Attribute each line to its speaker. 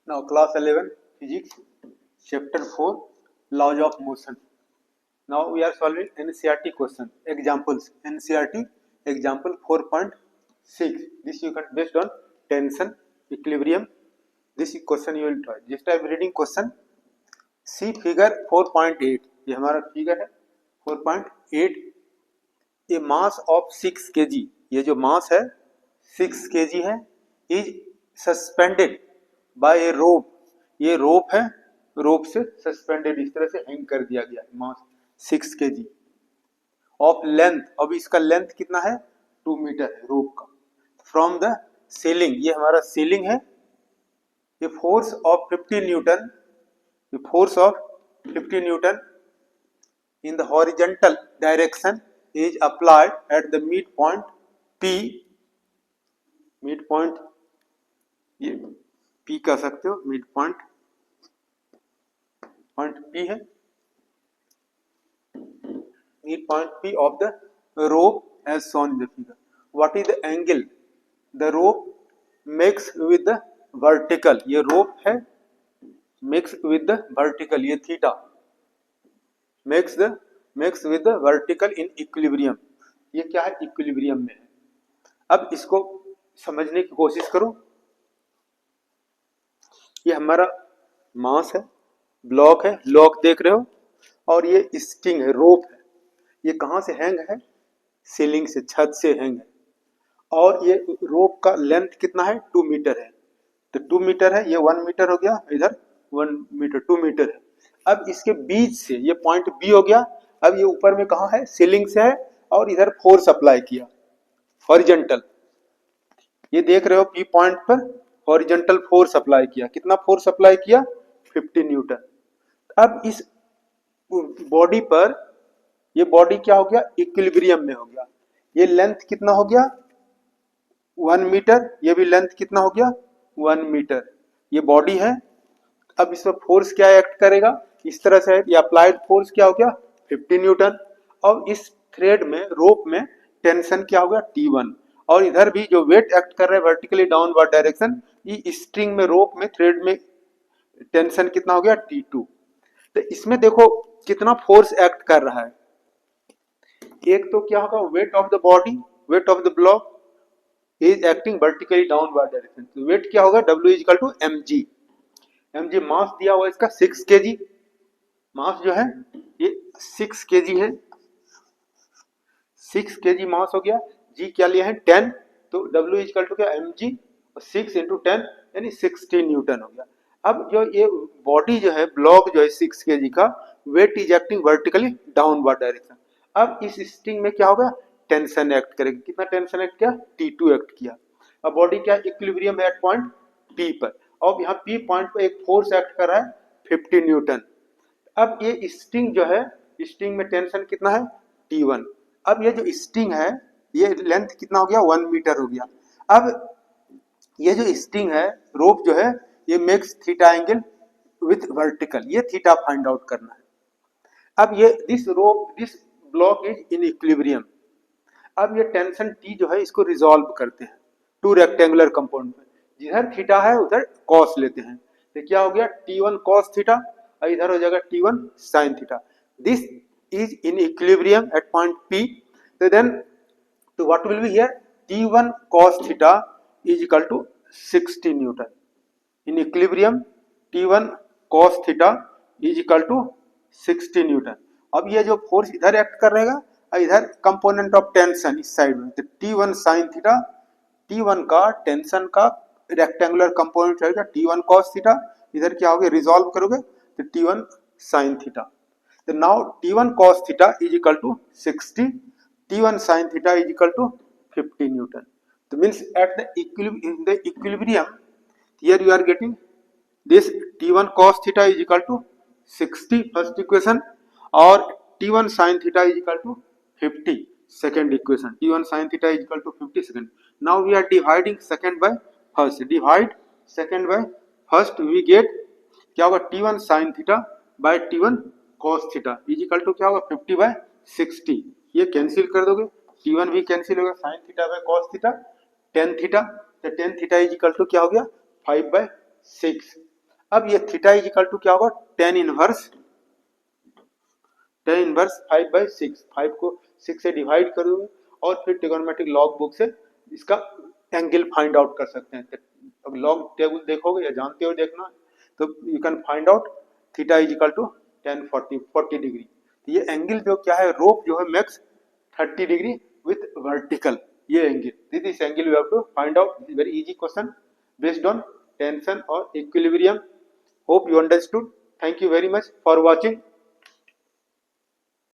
Speaker 1: Now class 11 physics chapter 4 laws of motion. Now we are solving NCERT question examples. NCERT example 4.6. This you can based on tension, equilibrium. This question you will try. Just time reading question. See figure 4.8. ये हमारा figure है 4.8. ए mass of 6 kg. ये जो मास है 6 kg है. Is suspended bye ए रोप. ये रोप है, रोप से सस्पेंडेड इस तरह से हैंग कर दिया गया. मास 6 kg ऑफ लेंथ. अब इसका लेंथ कितना है 2 मीटर है रोप का. From the ceiling. ये हमारा सीलिंग है. ये फोर्स ऑफ 50 न्यूटन. ये force of 50 Newton in the horizontal direction is applied at the midpoint P. midpoint ये P कह सकते हो. midpoint point P है. midpoint P of the rope as shown in the figure. What is the angle the rope makes with the vertical? ये rope है makes with the vertical. ये theta makes with the vertical in equilibrium. ये क्या है equilibrium में है. अब इसको समझने की कोशिश करो. ये हमारा मास है, ब्लॉक है, लॉक देख रहे हो, और ये स्टिंग है, रोप है. ये कहाँ से हैंग है? सीलिंग से, छत से हैंग है. और ये रोप का लेंथ कितना है 2 मीटर है. तो 2 मीटर है, ये 1 मीटर हो गया, इधर 1 मीटर 2 मीटर है. अब इसके बीच से ये पॉइंट बी हो गया. अब ये ऊपर में कहाँ है? सीलिंग से है, और इधर फोर्स अप्लाई किया हॉरिजॉन्टल. ये देख रहे हो पी पॉइंट पर हॉरिजॉन्टल फोर्स अप्लाई किया. कितना फोर्स अप्लाई किया? 50 न्यूटन. अब इस बॉडी पर, ये बॉडी क्या हो गया? इक्विलिब्रियम में हो गया. ये लेंथ कितना हो गया? 1 मीटर. ये भी लेंथ कितना हो गया? 1 मीटर. ये बॉडी है. अब इसमें फोर्स क्या एक्ट करेगा? इस तरह से ये अप्लाइड फोर्स क्या हो गया? 50 न्यूटन. और इस थ्रेड में, रोप में टेंशन क्या हो गया? T1. और इधर भी जो वेट एक्ट कर रहा है वर्टिकली डाउनवर्ड डायरेक्शन, ये स्ट्रिंग में, रोप में, थ्रेड में टेंशन कितना हो गया? T2. तो इसमें देखो कितना फोर्स एक्ट कर रहा है. एक तो क्या होगा? Weight of the body, weight of the block is acting vertically downward direction. तो वेट क्या होगा? W is equal to mg. mg mass दिया हुआ इसका 6 kg. मास जो है ये 6 kg है. 6 kg मास हो गया. g क्या लिया है? 10. तो W इक्वल टू क्या? mg. 6 इंटू 10 यानी 60 न्यूटन हो गया. अब जो ये बॉडी जो है, ब्लॉक जो है 6 kg का, weight is acting vertically downward direction. अब इस स्ट्रिंग में क्या होगा? टेंशन एक्ट करेगी. कितना टेंशन एक्ट किया? T2 एक्ट किया. अब बॉडी क्या? इक्विलिब्रियम है एट पॉइंट P पर. अब यहाँ P पॉइंट पर एक फोर्स एक्ट कर रहा है 50 न्यूटन. अब ये स्ट्रिंग जो है, स्ट्रिंग में टेंशन कितना है? T1. अब ये जो स्ट्रिंग है, ये लेंथ कितना हो गया? 1 मीटर हो गया. अब ये जो स्ट्रिंग है, रोप जो है, ये makes theta angle with vertical. ये थीटा फाइंड आउट करना है. अब ये this rope, this block is in equilibrium. अब ये टेंशन T जो है, इसको रिजॉल्व करते हैं 2 रेक्टेंगुलर कंपाउंड में. जिधर थीटा है उधर कॉस लेते हैं. तो क्या हो गया? T1 कॉस थीटा, और इधर हो जाएगा T1 sine theta. This is in equilibrium at point P. तो देन तो what will be here? T1 cos theta is equal to 60 newton. In equilibrium T1 cos theta is equal to 60 newton. अब ये जो force इधर act कर रहेगा, और इधर कंपोनेंट ऑफ टेंशन इस साइड में, तो T1 साइन थीटा, T1 का टेंशन का रेक्टेंगुलर कंपोनेंट रहेगा T1 cos थीटा. इधर क्या होगा? रिजॉल्व करोगे तो T1 sin थीटा. तो now T1 cos theta is equal to 60, T1 sin theta is equal to 50 newton. तो means at the equilibrium here you are getting this T1 cos theta is equal to 60 first equation, और T1 sin theta is equal to 50 second equation. T1 sin theta is equal to 50 second. Now we are dividing second by first. Divide second by first, we get क्या होगा? T1 sin theta by T1 cos theta is equal to क्या होगा? 50 bye 60. ये cancel कर दोगे, T1 भी cancel होगा. sin theta bye cos theta 10 theta. तो 10 थीटा इज इक्वल टू क्या हो गया? 5 बाय 6. अब ये थीटा इज इक्वल टू क्या होगा, टेन इनवर्स 5/6, 5 को 6 से डिवाइड करोगे और फिर ट्रिगोनोमेट्रिक लॉग बुक से इसका एंगल फाइंड आउट कर सकते हैं। अब लॉग टेबल देखोगे या जानते हो देखना, तो you can find out theta is equal to 40 degree. तो ये एंगल जो क्या है, रोप जो है मैक्स 30 डिग्री विथ वर्टिकल, ये angle, this angle you have to find out. Very easy question based on tension और equilibrium. Hope you understood. Thank you very much for watching.